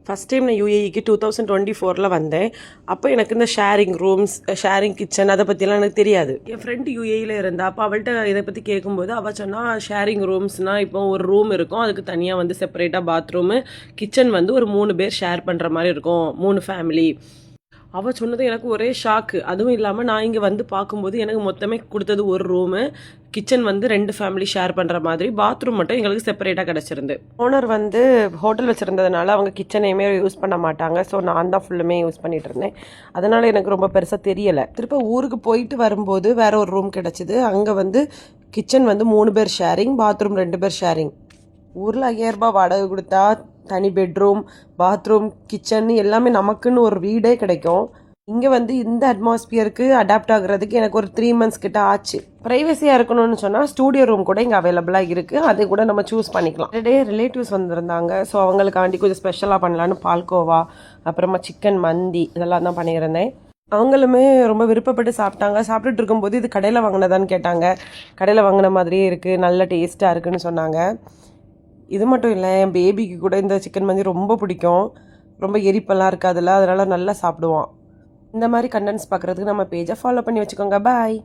First time நான் யூஏஇக்கு 2024 வந்தேன். அப்போ எனக்கு இந்த ஷேரிங் ரூம்ஸ், ஷேரிங் கிச்சன் அதை பற்றிலாம் எனக்கு தெரியாது. என் ஃப்ரெண்டு யூஏஇயில் இருந்தா, அப்போ அவள்கிட்ட இதை பற்றி கேட்கும்போது அவள் சொன்னால் ஷேரிங் ரூம்ஸ்னால் இப்போ ஒரு ரூம் இருக்கும், அதுக்கு தனியாக வந்து செப்பரேட்டாக பாத்ரூமு, கிச்சன் வந்து ஒரு 3 பேர் ஷேர் பண்ணுற மாதிரி இருக்கும், 3 ஃபேமிலி. அவள் சொன்னது எனக்கு ஒரே ஷாக்கு. அதுவும் இல்லாமல் நான் இங்கே வந்து பார்க்கும்போது எனக்கு மொத்தமே கொடுத்தது ஒரு ரூமு, கிச்சன் வந்து 2 ஃபேமிலி ஷேர் பண்ணுற மாதிரி, பாத்ரூம் மட்டும் எங்களுக்கு செப்பரேட்டாக கிடச்சிருந்து. ஓனர் வந்து ஹோட்டல் வச்சுருந்ததுனால அவங்க கிச்சனையுமே யூஸ் பண்ண மாட்டாங்க. ஸோ நான் தான் ஃபுல்லுமே யூஸ் பண்ணிகிட்டு இருந்தேன். அதனால் எனக்கு ரொம்ப பெருசாக தெரியலை. திரும்ப ஊருக்கு போயிட்டு வரும்போது வேற ஒரு ரூம் கிடச்சிது. அங்கே வந்து கிச்சன் வந்து 3 பேர் ஷேரிங், பாத்ரூம் 2 பேர் ஷேரிங். ஊரில் 5000 ரூபாய் வாடகை கொடுத்தா தனி பெட்ரூம், பாத்ரூம், கிச்சன் எல்லாமே நமக்குன்னு ஒரு வீடே கிடைக்கும். இங்கே வந்து இந்த அட்மாஸ்பியருக்கு அடாப்ட் ஆகுறதுக்கு எனக்கு ஒரு 3 months கிட்ட ஆச்சு. ப்ரைவசியாக இருக்கணும்னு சொன்னால் ஸ்டூடியோ ரூம் கூட இங்கே அவைலபிளாக இருக்குது. அதை கூட நம்ம சூஸ் பண்ணிக்கலாம். ரிலேட்டிவ்ஸ் வந்திருந்தாங்க. ஸோ அவங்களுக்காண்டி கொஞ்சம் ஸ்பெஷலாக பண்ணலான்னு பால்கோவா, அப்புறமா சிக்கன் மந்தி இதெல்லாம் தான் பண்ணியிருந்தேன். அவங்களுமே ரொம்ப விருப்பப்பட்டு சாப்பிட்டாங்க. சாப்பிட்டுட்டு இருக்கும்போது இது கடையில் வாங்கினதான்னு கேட்டாங்க. கடையில் வாங்கின மாதிரியே இருக்குது, நல்ல டேஸ்ட்டாக இருக்குதுன்னு சொன்னாங்க. இது மட்டும் இல்லை, என் பேபிக்கு கூட இந்த சிக்கன் மந்தி ரொம்ப பிடிக்கும். ரொம்ப எரிப்பெல்லாம் இருக்காதுல்ல, அதனால் நல்லா சாப்பிடுவான். இந்த மாதிரி கண்டென்ட்ஸ் பார்க்குறதுக்கு நம்ம பேஜை ஃபாலோ பண்ணி வச்சுக்கோங்க. பாய்.